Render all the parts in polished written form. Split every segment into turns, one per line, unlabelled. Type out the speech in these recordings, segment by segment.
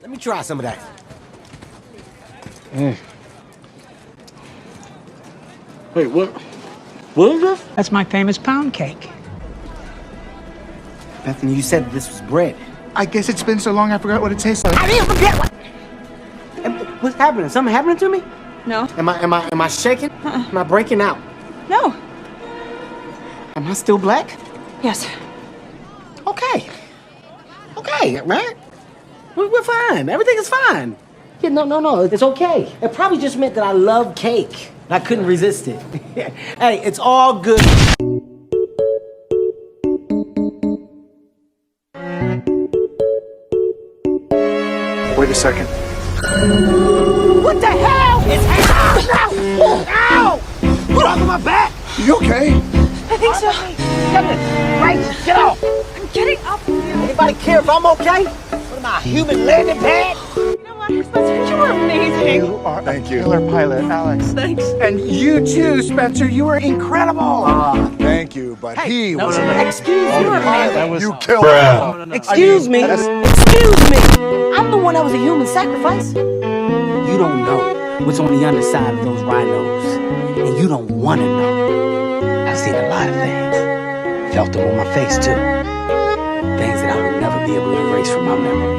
Let me try some of that.
Wait, what? What is this?
That's my famous pound cake.
Bethany, you said this was bread.
I guess it's been so long I forgot what it tastes like.
I didn't forget what. What's happening? Something happening to me?
No.
Am I shaking? Am I breaking out?
No.
Am I still black?
Yes.
Okay. Okay, right? We're fine. Everything is fine. Yeah, no. It's okay. It probably just meant that I love cake. I couldn't resist it. Hey, it's all good.
Wait a second.
What the hell? It's ow! Ow! Get off of my back!
You okay?
I think so.
Get it! Right, get off!
I'm getting up with you.
Anybody care if I'm okay? What am I, a human landing pad?
You know what, Spencer? You were amazing.
You are a killer pilot, Alex.
Thanks.
And you too, Spencer. You were incredible. Thank you, but he was amazing.
Excuse me.
You killed him.
Excuse me. Excuse me. I'm the one that was a human sacrifice. You don't know what's on the underside of those rhinos. And you don't want to know. I've seen a lot of things. Felt them on my face, too. Things that I will never be able to erase from my memory.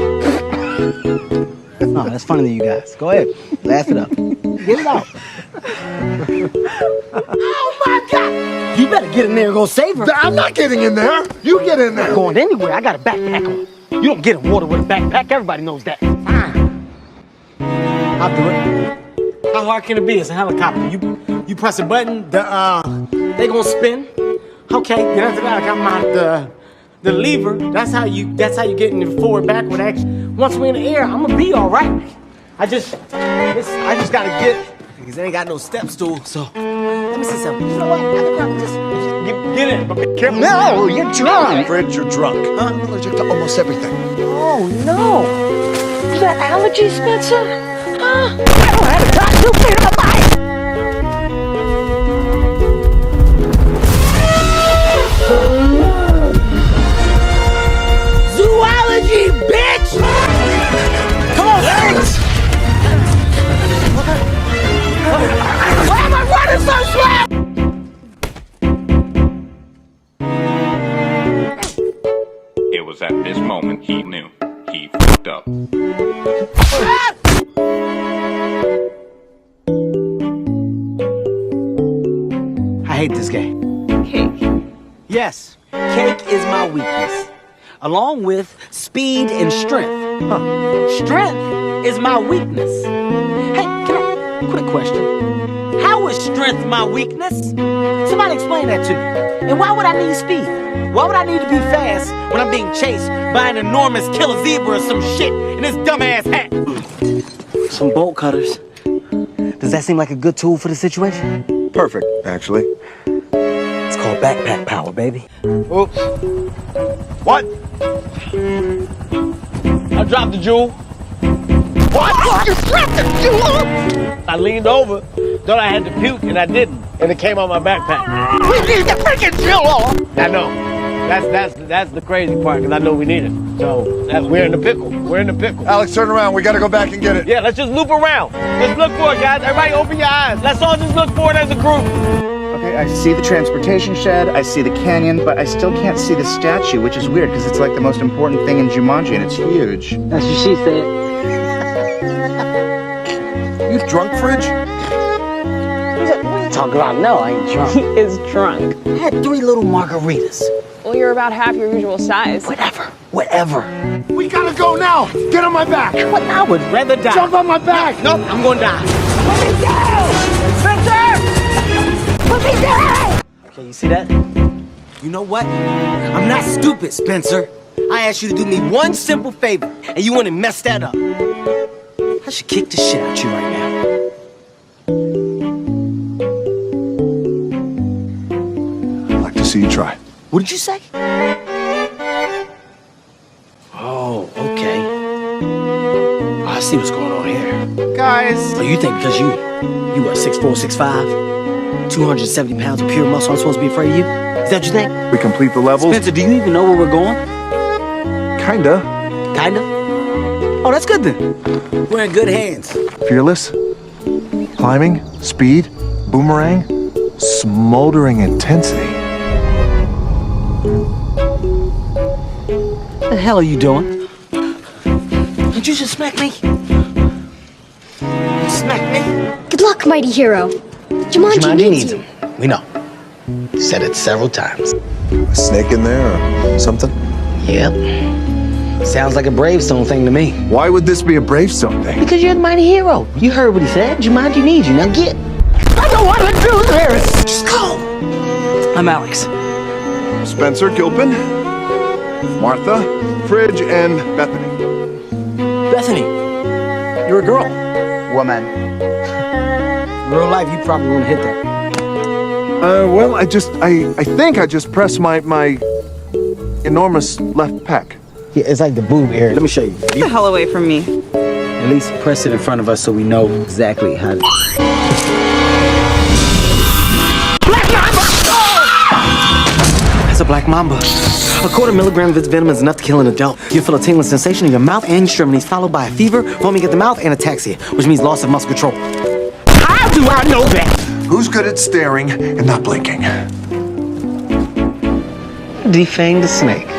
No, that's funny to you guys. Go ahead. Laugh it up. Get it out. Oh, my God! You better get in there and go save her.
I'm not getting in there. You get in there.
I'm going anywhere. I got a backpack on. You don't get in water with a backpack. Everybody knows that. Fine. I'll do it. How hard can it be? It's a helicopter. You press a button, they gonna spin. Okay, then after that I got my the lever. That's how you get in the forward backward action. Once we're in the air, I'm gonna be all right. I just gotta get because they ain't got no step stool. So let me see something. You know what? I think I can just get in. But be careful.
No, you're drunk. Fred, you're drunk. I'm allergic to almost everything.
Oh, no. You got allergies, Spencer?
I don't have a top 2 feet in my body. Zoology, bitch! Come on, thanks! Why am I running so slow?
It was at this moment he knew. He fucked up.
I hate this game.
Cake.
Yes, cake is my weakness, along with speed and strength. Strength is my weakness. Hey, quick question. How is strength my weakness? Somebody explain that to me. And why would I need speed? Why would I need to be fast when I'm being chased by an enormous killer zebra or some shit in this dumbass hat? Some bolt cutters. Does that seem like a good tool for the situation?
Perfect, actually.
It's called backpack power, baby.
Oops. What? I dropped the jewel.
What? You dropped the jewel?
I leaned over, thought I had to puke, and I didn't. And it came on my backpack.
We need the freaking jewel!
I know. That's the crazy part, because I know we need it. So we're in the pickle. We're in the pickle.
Alex, turn around. We got to go back and get it.
Yeah, let's just loop around. Let's look for it, guys. Everybody open your eyes. Let's all just look for it as a group.
Okay, I see the transportation shed, I see the canyon, but I still can't see the statue, which is weird because it's like the most important thing in Jumanji and it's huge.
That's what she said.
You drunk, Fridge?
What are you talking about? No, I ain't drunk.
He is drunk.
I had 3 little margaritas.
Well, you're about half your usual size.
Whatever.
We gotta go now. Get on my back.
What? I would rather die.
Jump on my back.
Nope, I'm gonna die. Put me down! Spencer! Put me down! Okay, you see that? You know what? I'm not stupid, Spencer. I asked you to do me one simple favor, and you went and messed that up. I should kick the shit out of you right now.
I'd like to see you try.
What did you say? Oh, okay. Oh, I see what's going on here.
Guys!
So you think because you are 6'4", 6'5", 270 pounds of pure muscle, I'm supposed to be afraid of you? Is that what you think?
We complete the levels.
Spencer, do you even know where we're going?
Kinda.
Kinda? Oh, that's good then. We're in good hands.
Fearless, climbing, speed, boomerang, smoldering intensity.
What the hell are you doing? Did you just smack me? Smack me?
Good luck, mighty hero. Jumanji needs you.
We know. Said it several times.
A snake in there or something?
Yep. Sounds like a Bravestone thing to me.
Why would this be a Bravestone thing?
Because you're the mighty hero. You heard what he said. Jumanji needs you. Now get. I don't want to do this. Just go. I'm Alex.
Spencer, Gilpin, Martha, Fridge, and Bethany.
Bethany, you're a girl.
Woman.
In real life, you probably wouldn't hit that.
Well, I think I just pressed my enormous left pec.
Yeah, it's like the boob area. Let me show you.
Get the hell away from me.
At least press it in front of us so we know exactly how to. Black Mamba! That's a black mamba. A quarter milligram of its venom is enough to kill an adult. You'll feel a tingling sensation in your mouth and extremities, followed by a fever, foaming at the mouth, and ataxia, which means loss of muscle control. How do I know that?
Who's good at staring and not blinking?
Defang the snake.